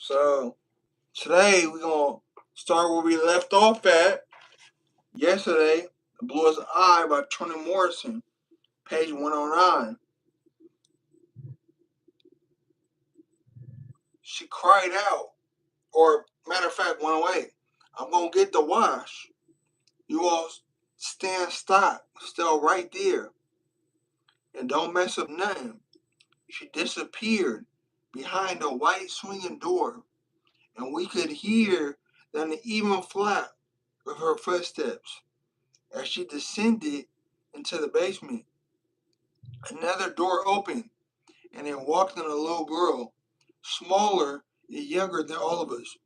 So today we're gonna start where we left off at yesterday. The Bluest Eye by Toni Morrison, page 109. She cried out, or matter of fact, 108. I'm gonna get the wash. You all stop, still right there, and don't mess up nothing. She disappeared behind a white swinging door, and we could hear the even flap of her footsteps as she descended into the basement. Another door opened, and in walked in a little girl, smaller and younger than all of us.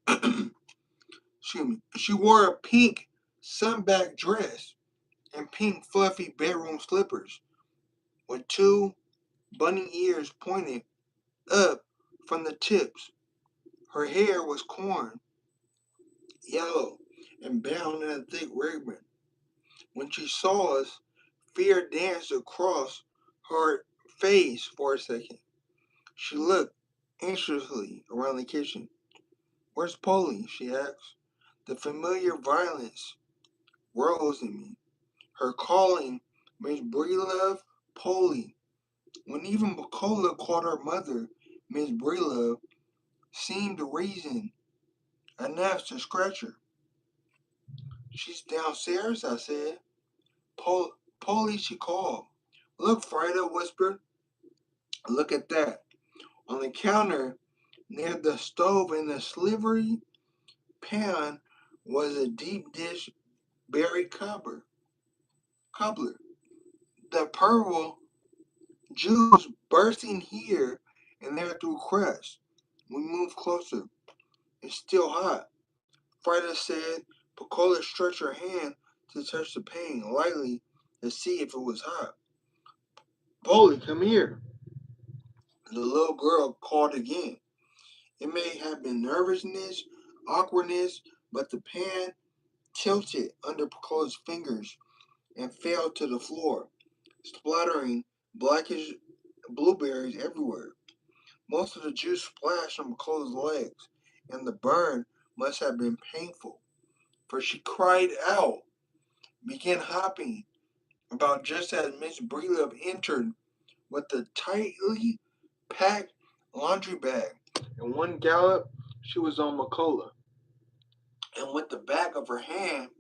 Excuse me. She wore a pink sunback dress and pink fluffy bedroom slippers with two bunny ears pointed up from the tips. Her hair was corn yellow and bound in a thick ribbon. When she saw us, fear danced across her face for a second. She looked anxiously around the kitchen. "Where's Polly?" she asked. The familiar violence rose in me. Her calling Miss Breelove Polly, when even Bacola called her mother Miss Breelove, seemed reason enough to scratch her. "She's downstairs," I said. Polly, she called. "Look," Frida whispered. "Look at that." On the counter near the stove in the slivery pan was a deep dish berry cobbler. The purple juice bursting here and there through cracks. We moved closer. "It's still hot," Frida said. Piccola stretched her hand to touch the pane lightly to see if it was hot. "Polly, come here." The little girl called again. It may have been nervousness, awkwardness, but the pan tilted under Piccola's fingers and fell to the floor, splattering blackish blueberries everywhere. Most of the juice splashed on Piccola's legs, and the burn must have been painful, for she cried out, began hopping about just as Miss Breelove entered with a tightly packed laundry bag. In one gallop, she was on Macola, and with the back of her hand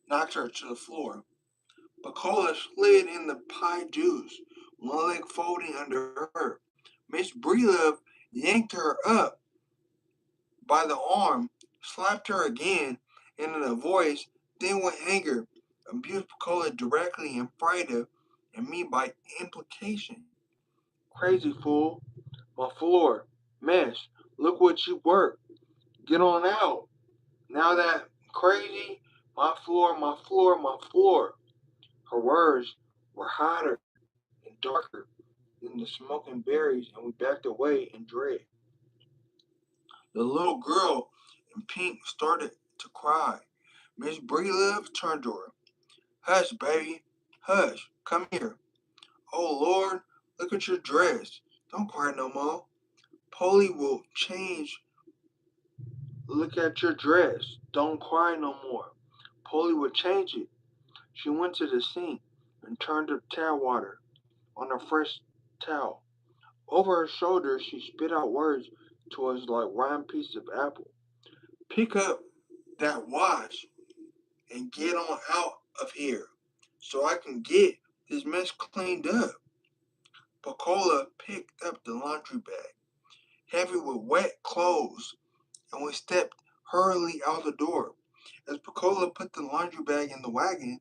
knocked her to the floor. Macola slid in the pie juice, one leg folding under her. Miss Breelove yanked her up by the arm, slapped her again, and in a voice thin with anger, abused Macola directly and Frida and me by implication. "Crazy fool, my floor, mess, look what you worked, get on out. Now that crazy, my floor, my floor, my floor." Her words were hotter and darker than the smoking berries, and we backed away in dread. The little girl in pink started to cry. Miss Breelove turned to her. "Hush, baby, hush, come here. Oh, Lord, look at your dress. Don't cry no more. Polly will change. Look at your dress. Don't cry no more. Polly will change it." She went to the sink and turned the tap water on a fresh towel. Over her shoulder, she spit out words to us like round pieces of apple. "Pick up that wash and get on out of here so I can get this mess cleaned up." Piccola picked up the laundry bag, heavy with wet clothes, and we stepped hurriedly out the door. As Piccola put the laundry bag in the wagon,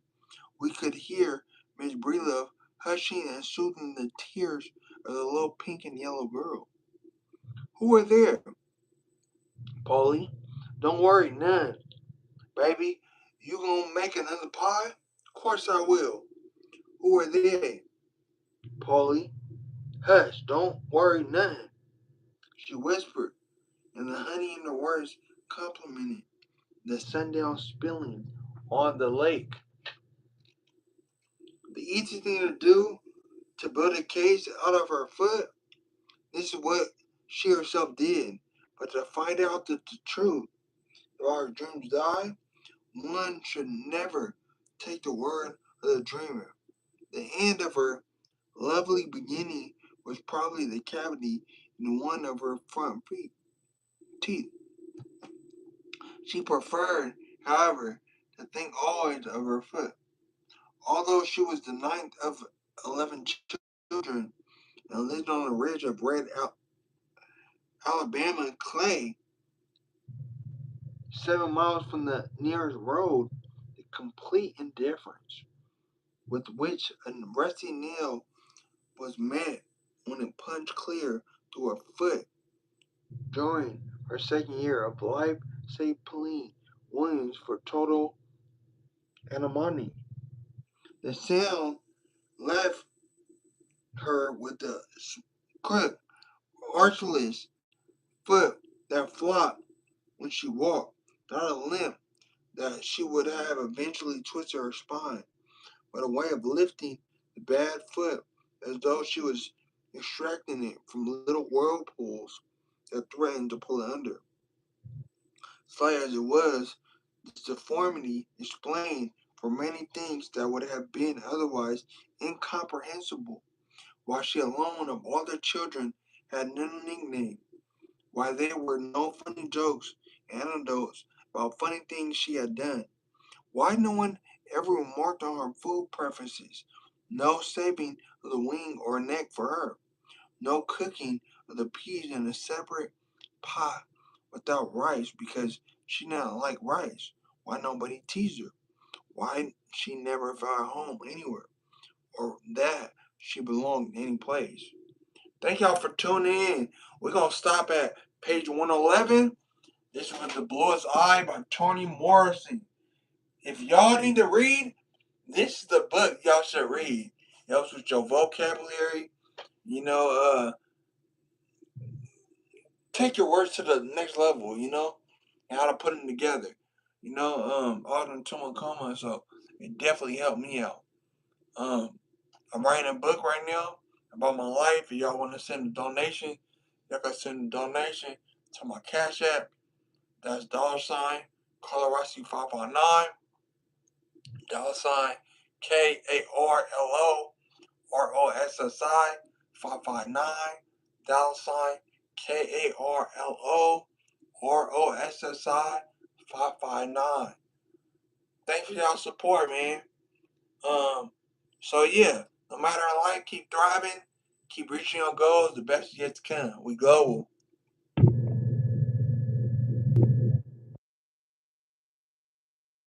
we could hear Miss Breelove hushing and soothing the tears of the little pink and yellow girl. "Who are there, Polly? Don't worry none. Baby, you gonna make another pie? Course I will. Who are they, Polly? Hush, don't worry none," she whispered, and the honey in the words complimented the sundown spilling on the lake. The easy thing to do to build a cage out of her foot, this is what she herself did. But to find out the truth, if our dreams die, one should never take the word of the dreamer. The end of her lovely beginning was probably the cavity in one of her teeth. She preferred, however, to think always of her foot. Although she was the ninth of 11 children and lived on a ridge of red Alabama clay, 7 miles from the nearest road, the complete indifference with which a rusty nail was met when it punched clear through her foot during her second year of life saved Pauline Williams for total anonymity. The sound left her with a crook, archless foot that flopped when she walked, not a limp that she would have eventually twisted her spine, but a way of lifting the bad foot as though she was extracting it from little whirlpools that threatened to pull it under. Slight as it was, this deformity explained for many things that would have been otherwise incomprehensible. Why she alone of all the children had no nickname, why there were no funny jokes, anecdotes about funny things she had done, why no one ever remarked on her food preferences, no saving of the wing or neck for her, no cooking of the peas in a separate pot without rice because she did not like rice, why nobody teased her, why she never felt at home anywhere, or that she belonged any place. Thank y'all for tuning in. We're going to stop at page 111. This was The Bluest Eye by Toni Morrison. If y'all need to read, this is the book y'all should read. It helps with your vocabulary. You know, take your words to the next level, and how to put them together. All them two commas, so it definitely helped me out. I'm writing a book right now about my life. If y'all want to send a donation, y'all can send a donation to my Cash App. That's Karlo Rossi 559, KARLO ROSSI 559, KARLO ROSSI 559. Thanks for y'all support, man. Um, so yeah, no matter how life, keep thriving, keep reaching your goals. The best is yet to come. We global.